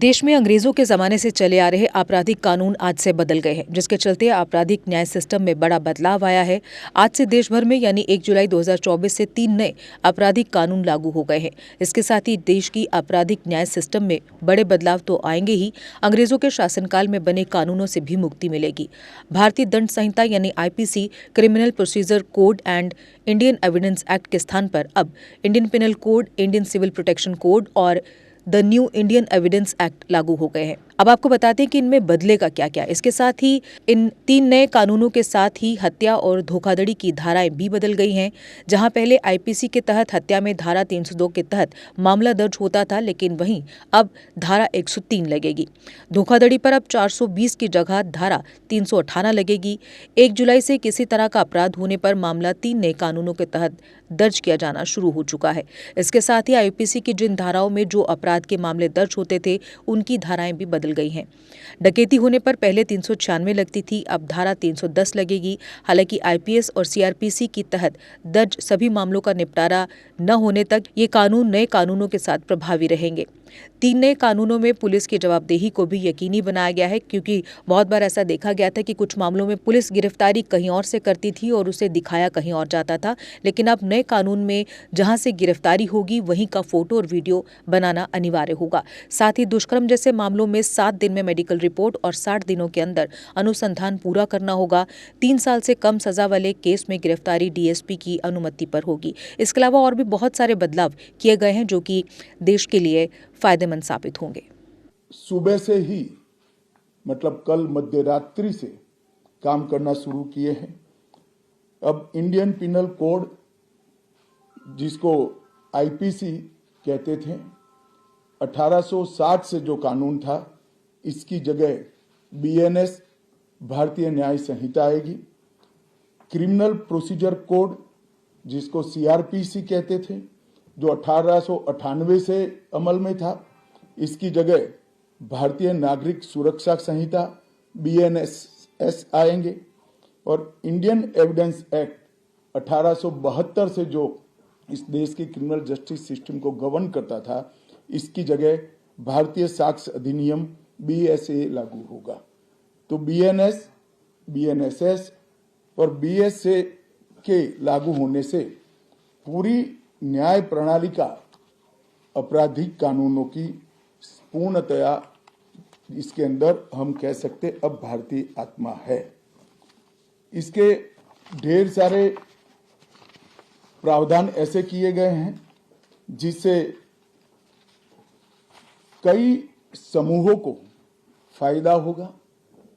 देश में अंग्रेजों के जमाने से चले आ रहे आपराधिक कानून आज से बदल गए हैं, जिसके चलते आपराधिक न्याय सिस्टम में बड़ा बदलाव आया है। आज से देश भर में यानी 1 जुलाई 2024 से 3 नए आपराधिक कानून लागू हो गए हैं। इसके साथ ही देश की आपराधिक न्याय सिस्टम में बड़े बदलाव तो आएंगे ही, अंग्रेजों के शासनकाल में बने कानूनों से भी मुक्ति मिलेगी। भारतीय दंड संहिता यानी IPC, criminal procedure code and Indian evidence act के स्थान पर अब Indian penal code, Indian civil protection code और the new Indian evidence act लागू हो गए हैं। अब आपको बताते हैं कि इनमें बदलेगा क्या क्या। इसके साथ ही इन 3 नए कानूनों के साथ ही हत्या और धोखाधड़ी की धाराएं भी बदल गई हैं। जहां पहले IPC के तहत हत्या में धारा 302 के तहत मामला दर्ज होता था, लेकिन वहीं अब धारा 103 लगेगी। धोखाधड़ी पर अब 420 की जगह धारा 318 लगेगी। 1 जुलाई से किसी तरह का अपराध होने पर मामला 3 नए कानूनों के तहत दर्ज किया जाना शुरू हो चुका है। इसके साथ ही IPC की जिन धाराओं में जो अपराध के मामले दर्ज होते थे, उनकी धाराएं भी बदल गई हैं। डकैती होने पर पहले 396 लगती थी, अब धारा 310 लगेगी। हालांकि IPS और CRPC की तहत दर्ज सभी मामलों का निपटारा न होने तक ये कानून नए कानूनों के साथ प्रभावी रहेंगे। 3 नए कानूनों में पुलिस की जवाबदेही को भी यकीनी बनाया गया है, क्योंकि बहुत बार ऐसा देखा गया था कि कुछ मामलों में पुलिस गिरफ्तारी कहीं और से करती थी और उसे दिखाया कहीं और जाता था। लेकिन अब नए कानून में जहां से गिरफ्तारी होगी, वहीं का फोटो और वीडियो बनाना अनिवार्य होगा। साथ ही दुष्कर्म जैसे मामलों में 7 दिन में मेडिकल रिपोर्ट और 60 दिनों के अंदर अनुसंधान पूरा करना होगा। 3 साल से कम सजा वाले केस में गिरफ्तारी DSP की अनुमति पर होगी। इसके अलावा और भी बहुत सारे बदलाव किए गए हैं, जो कि देश के लिए फायदेमंद साबित होंगे। सुबह से ही मतलब कल मध्य रात्रि से काम करना शुरू किए हैं। अब इंडियन पिनल कोड, जिसको IPC कहते थे, 1860 से जो कानून था, इसकी जगह BNS भारतीय न्याय संहिता आएगी। क्रिमिनल प्रोसीजर कोड, जिसको CRPC कहते थे, जो 1898 से अमल में था, इसकी जगह भारतीय नागरिक सुरक्षा संहिता BNSS आएंगे। और इंडियन एविडेंस एक्ट 1872 से जो इस देश की क्रिमिनल जस्टिस सिस्टम को गवर्न करता था, इसकी जगह भारतीय साक्ष्य अधिनियम BSA लागू होगा। तो BNS, BNSS और BSA के लागू होने से पूरी न्याय प्रणाली का आपराधिक कानूनों की पूर्णतया इसके अंदर हम कह सकते अब भारतीय आत्मा है। इसके ढेर सारे प्रावधान ऐसे किए गए हैं जिससे कई समूहों को फायदा होगा।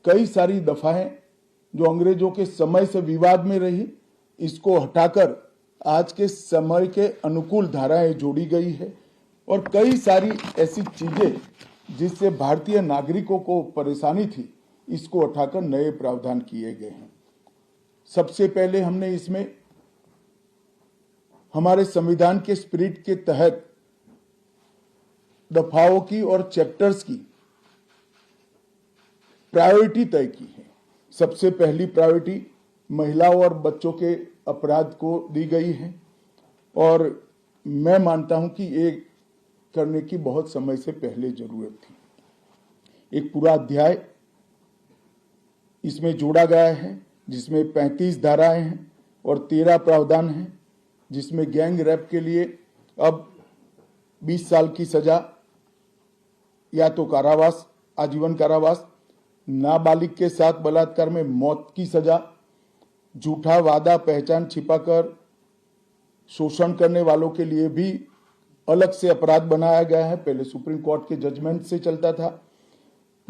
कई सारी दफाएं जो अंग्रेजों के समय से विवाद में रही, इसको हटाकर आज के समय के अनुकूल धाराएं जोड़ी गई है। और कई सारी ऐसी चीजें जिससे भारतीय नागरिकों को परेशानी थी, इसको हटाकर नए प्रावधान किए गए हैं। सबसे पहले हमने इसमें हमारे संविधान के स्पिरिट के तहत दफाओं की और चैप्टर्स की प्रायोरिटी तय की है। सबसे पहली प्रायोरिटी महिलाओं और बच्चों के अपराध को दी गई है, और मैं मानता हूं कि ये करने की बहुत समय से पहले जरूरत थी। एक पूरा अध्याय इसमें जोड़ा गया है, जिसमें 35 धाराएं हैं और 13 प्रावधान हैं, जिसमें गैंग रेप के लिए अब 20 साल की सजा या तो कारावास, आजीवन कारावास, नाबालिग के साथ बलात्कार में मौत की सजा, झूठा वादा पहचान छिपाकर शोषण करने वालों के लिए भी अलग से अपराध बनाया गया है। पहले सुप्रीम कोर्ट के जजमेंट से चलता था।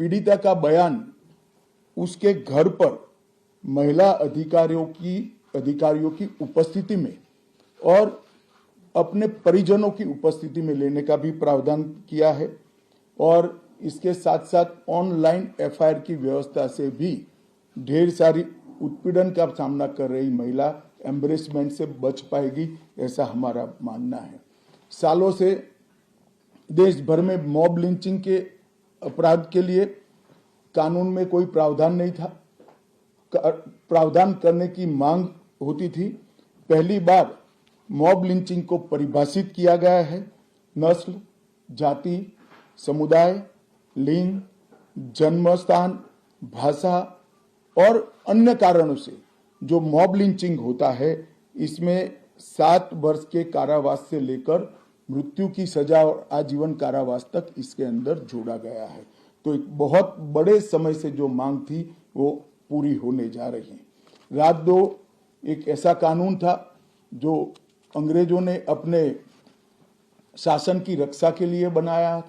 पीड़िता का बयान उसके घर पर महिला अधिकारियों की उपस्थिति में और अपने परिजनों की उपस्थिति में लेने का भी प्रावधान किया है। और इसके साथ साथ ऑनलाइन FIR की व्यवस्था से भी ढेर सारी उत्पीड़न का सामना कर रही महिला एम्बरेसमेंट से बच पाएगी, ऐसा हमारा मानना है। सालों से देश भर में मॉब लिंचिंग के अपराध के लिए कानून में कोई प्रावधान नहीं था। प्रावधान करने की मांग होती थी। पहली बार मॉब लिंचिंग को परिभाषित किया गया है। नस्ल, जाति, समुदाय लिंग, जन्म स्थान, भाषा और अन्य कारणों से जो मॉब लिंचिंग होता है, इसमें 7 वर्ष के कारावास से लेकर मृत्यु की सजा और आजीवन कारावास तक इसके अंदर जोड़ा गया है। तो एक बहुत बड़े समय से जो मांग थी वो पूरी होने जा रही है। रात 2 एक ऐसा कानून था जो अंग्रेजों ने अपने शासन की रक्षा के लिए बनाया,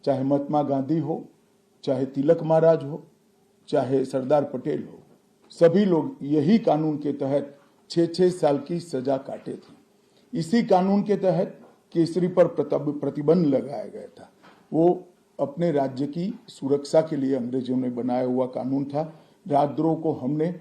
चाहे महात्मा गांधी हो, चाहे तिलक महाराज हो, चाहे सरदार पटेल हो, सभी लोग यही कानून के तहत 6-6 साल की सजा काटे थे। इसी कानून के तहत केसरी पर प्रतिबंध लगाया गया था। वो अपने राज्य की सुरक्षा के लिए अंग्रेजों ने बनाया हुआ कानून था। राजद्रोह को हमने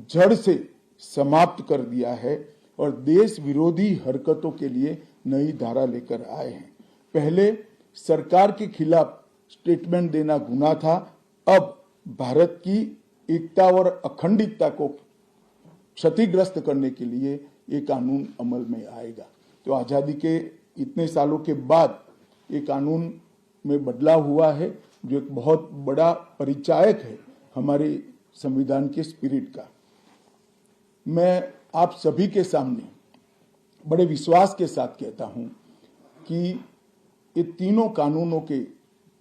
जड़ से समाप्त कर दिया है और देश विरोधी हरकतों के लिए नई धारा लेकर आए हैं। पहले सरकार के खिलाफ स्टेटमेंट देना गुनाह था, अब भारत की एकता और अखंडता को क्षतिग्रस्त करने के लिए ये कानून अमल में आएगा। तो आजादी के इतने सालों के बाद ये कानून में बदलाव हुआ है, जो एक बहुत बड़ा परिचायक है हमारे संविधान के स्पिरिट का। मैं आप सभी के सामने बड़े विश्वास के साथ कहता हूं कि ये तीनों कानूनों के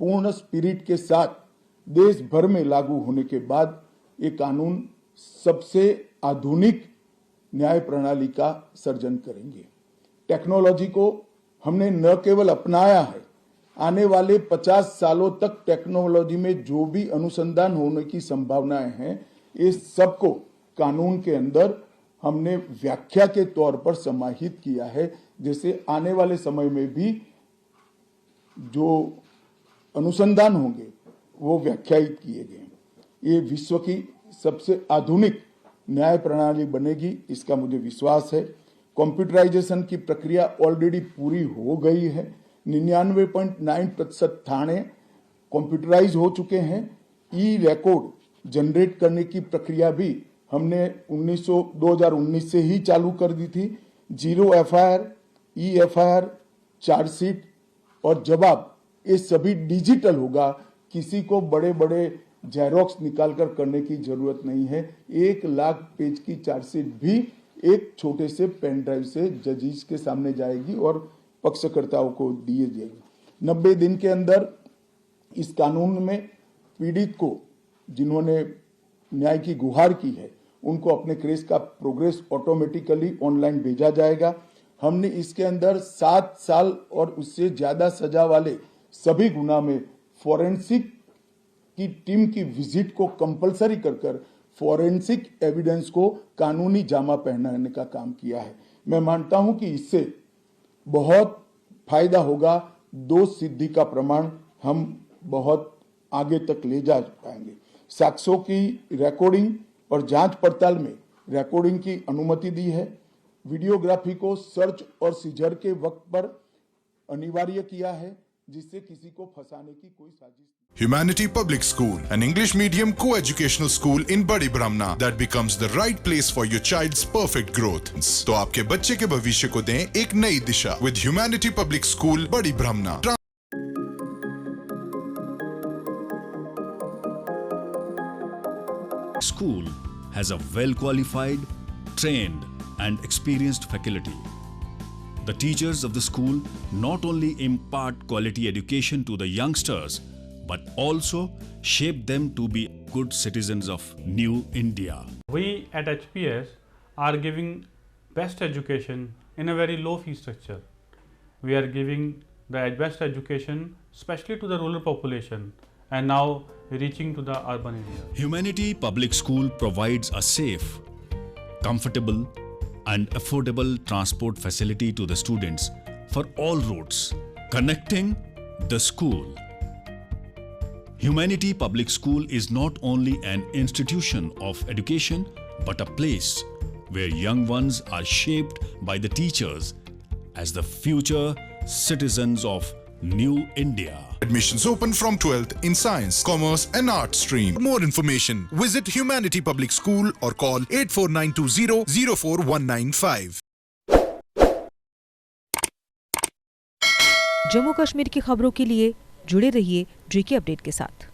पूर्ण स्पिरिट के साथ देश भर में लागू होने के बाद ये कानून सबसे आधुनिक न्याय प्रणाली का सर्जन करेंगे। टेक्नोलॉजी को हमने न केवल अपनाया है, आने वाले 50 सालों तक टेक्नोलॉजी में जो भी अनुसंधान होने की संभावनाएं हैं, इस सबको कानून के अंदर हमने व्याख्या के तौर पर समाहित किया है, जैसे आने वाले समय में भी जो अनुसंधान होंगे वो व्याख्यायित किए गए। ये विश्व की सबसे आधुनिक न्याय प्रणाली बनेगी, इसका मुझे विश्वास है। कंप्यूटराइजेशन की प्रक्रिया ऑलरेडी पूरी हो गई है। 99.9% थाने कंप्यूटराइज हो चुके हैं। ई रिकॉर्ड जनरेट करने की प्रक्रिया भी हमने 2019 से ही चालू कर दी थी। 0 FIR, ई FIR, चार्जशीट और जवाब, ये सभी डिजिटल होगा। किसी को बड़े बड़े जेरोक्स निकालकर करने की जरूरत नहीं है। 1 लाख पेज की चार्जशीट भी एक छोटे से पेन ड्राइव से जजेस के सामने जाएगी और पक्षकर्ताओं को दिए जाएगी। 90 दिन के अंदर इस कानून में पीड़ित को, जिन्होंने न्याय की गुहार की है, उनको अपने केस का प्रोग्रेस ऑटोमेटिकली ऑनलाइन भेजा जाएगा। हमने इसके अंदर 7 साल और उससे ज्यादा सजा वाले सभी गुना में फॉरेंसिक की टीम की विजिट को कंपलसरी कर फॉरेंसिक एविडेंस को कानूनी जामा पहनाने का काम किया है। मैं मानता हूं कि इससे बहुत फायदा होगा। दोष सिद्धि का प्रमाण हम बहुत आगे तक ले जा पाएंगे। साक्ष्यों की रिकॉर्डिंग और जांच पड़ताल में रिकॉर्डिंग की अनुमति दी है। वीडियोग्राफी को सर्च और सीजर के वक्त पर अनिवार्य किया है, जिससे किसी को फंसाने की कोई साजिश। Humanity Public School, an English medium co-educational school in Badi Brahmana that becomes the right place for your child's perfect growth. तो आपके बच्चे के भविष्य को दें एक नई दिशा with Humanity Public School, Badi Brahmana. School has a well-qualified, trained and experienced faculty. The teachers of the school not only impart quality education to the youngsters, but also shape them to be good citizens of New India. We at HPS are giving best education in a very low fee structure. We are giving the best education especially to the rural population and now reaching to the urban area. Humanity Public School provides a safe, comfortable and affordable transport facility to the students for all routes connecting the school. Humanity Public School is not only an institution of education but a place where young ones are shaped by the teachers as the future citizens of New India. Admissions open from 12th in Science, Commerce and Arts stream. For more information, visit Humanity Public School or call 8492004195. Jammu Kashmir की खबरों के लिए जुड़े रहिए जेके update के साथ।